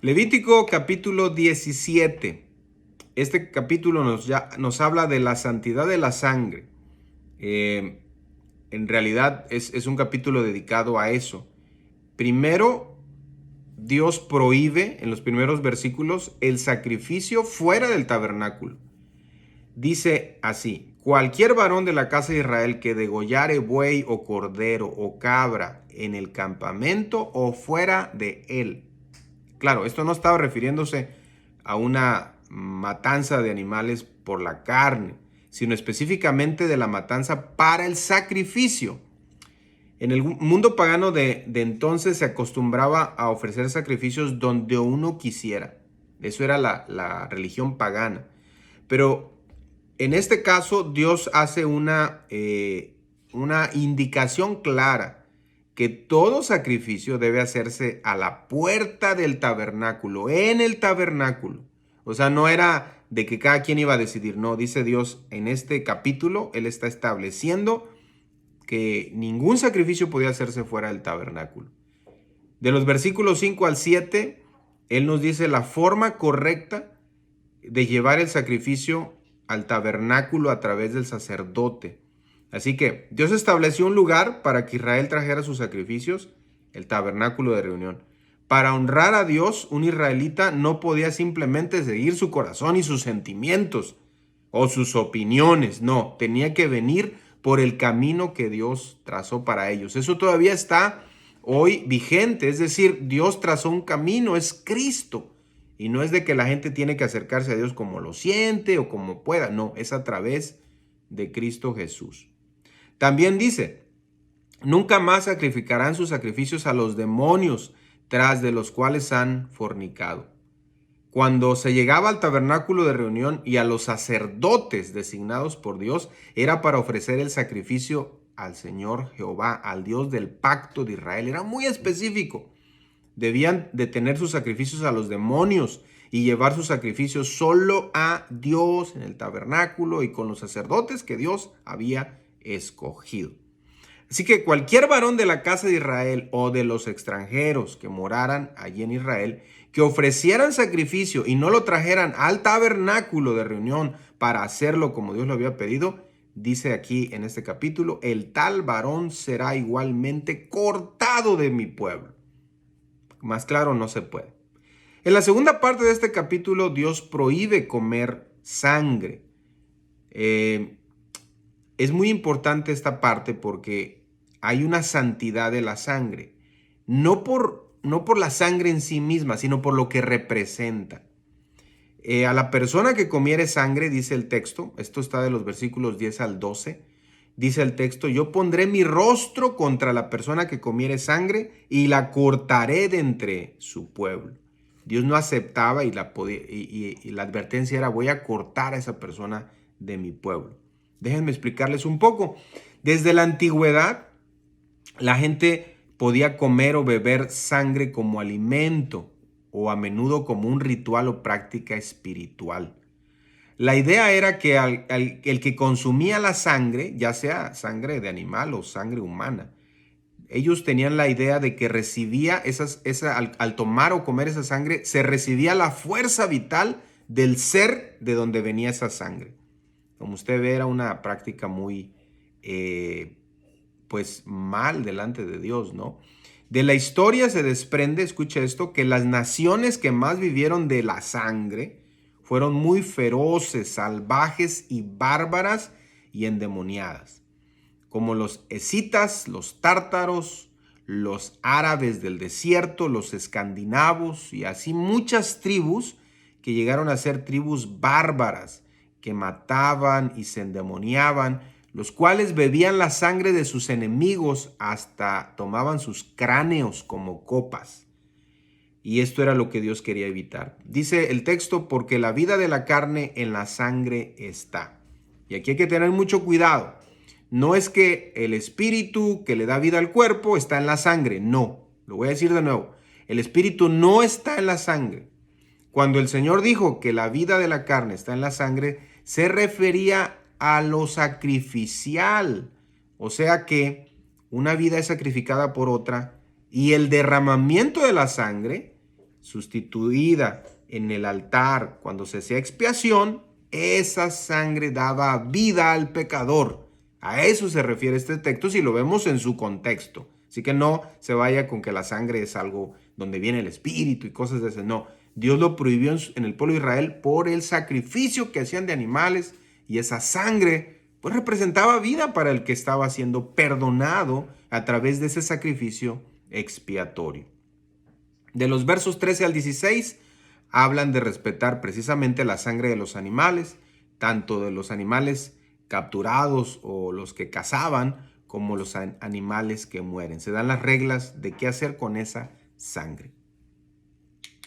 Levítico capítulo 17. Este capítulo nos habla de la santidad de la sangre. En realidad es un capítulo dedicado a eso. Primero, Dios prohíbe en los primeros versículos el sacrificio fuera del tabernáculo. Dice así: cualquier varón de la casa de Israel que degollare buey o cordero o cabra en el campamento o fuera de él. Claro, esto no estaba refiriéndose a una matanza de animales por la carne, sino específicamente de la matanza para el sacrificio. En el mundo pagano de entonces se acostumbraba a ofrecer sacrificios donde uno quisiera. Eso era la religión pagana. Pero en este caso Dios hace una indicación clara que todo sacrificio debe hacerse a la puerta del tabernáculo, en el tabernáculo. O sea, no era de que cada quien iba a decidir, no, dice Dios en este capítulo, Él está estableciendo que ningún sacrificio podía hacerse fuera del tabernáculo. De los versículos 5 al 7, Él nos dice la forma correcta de llevar el sacrificio al tabernáculo a través del sacerdote. Así que Dios estableció un lugar para que Israel trajera sus sacrificios, el tabernáculo de reunión. Para honrar a Dios, un israelita no podía simplemente seguir su corazón y sus sentimientos o sus opiniones. No, tenía que venir por el camino que Dios trazó para ellos. Eso todavía está hoy vigente, es decir, Dios trazó un camino, es Cristo. Y no es de que la gente tiene que acercarse a Dios como lo siente o como pueda. No, es a través de Cristo Jesús. También dice, nunca más sacrificarán sus sacrificios a los demonios tras de los cuales han fornicado. Cuando se llegaba al tabernáculo de reunión y a los sacerdotes designados por Dios, era para ofrecer el sacrificio al Señor Jehová, al Dios del pacto de Israel. Era muy específico. Debían de tener sus sacrificios a los demonios y llevar sus sacrificios solo a Dios en el tabernáculo y con los sacerdotes que Dios había escogido. Así que cualquier varón de la casa de Israel o de los extranjeros que moraran allí en Israel, que ofrecieran sacrificio y no lo trajeran al tabernáculo de reunión para hacerlo como Dios lo había pedido, dice aquí en este capítulo, el tal varón será igualmente cortado de mi pueblo. Más claro no se puede. En la segunda parte de este capítulo, Dios prohíbe comer sangre. Es muy importante esta parte porque hay una santidad de la sangre. No por la sangre en sí misma, sino por lo que representa. A la persona que comiere sangre, dice el texto, esto está de los versículos 10 al 12, dice el texto, yo pondré mi rostro contra la persona que comiere sangre y la cortaré de entre su pueblo. Dios no aceptaba y la advertencia era, voy a cortar a esa persona de mi pueblo. Déjenme explicarles un poco. Desde la antigüedad, la gente podía comer o beber sangre como alimento o a menudo como un ritual o práctica espiritual. La idea era que el que consumía la sangre, ya sea sangre de animal o sangre humana, ellos tenían la idea de que recibía al tomar o comer esa sangre, se recibía la fuerza vital del ser de donde venía esa sangre. Como usted ve, era una práctica muy, pues mal delante de Dios, ¿no? De la historia se desprende, escucha esto, que las naciones que más vivieron de la sangre fueron muy feroces, salvajes y bárbaras y endemoniadas, como los escitas, los tártaros, los árabes del desierto, los escandinavos y así muchas tribus que llegaron a ser tribus bárbaras que mataban y se endemoniaban, los cuales bebían la sangre de sus enemigos hasta tomaban sus cráneos como copas. Y esto era lo que Dios quería evitar. Dice el texto, porque la vida de la carne en la sangre está. Y aquí hay que tener mucho cuidado. No es que el espíritu que le da vida al cuerpo está en la sangre. No, lo voy a decir de nuevo. El espíritu no está en la sangre. Cuando el Señor dijo que la vida de la carne está en la sangre, se refería a lo sacrificial. O sea que una vida es sacrificada por otra y el derramamiento de la sangre sustituida en el altar cuando se hacía expiación, esa sangre daba vida al pecador. A eso se refiere este texto si lo vemos en su contexto. Así que no se vaya con que la sangre es algo donde viene el espíritu y cosas de ese. No, Dios lo prohibió en el pueblo de Israel por el sacrificio que hacían de animales, y esa sangre pues representaba vida para el que estaba siendo perdonado a través de ese sacrificio expiatorio. De los versos 13 al 16 hablan de respetar precisamente la sangre de los animales, tanto de los animales capturados o los que cazaban, como los animales que mueren. Se dan las reglas de qué hacer con esa sangre.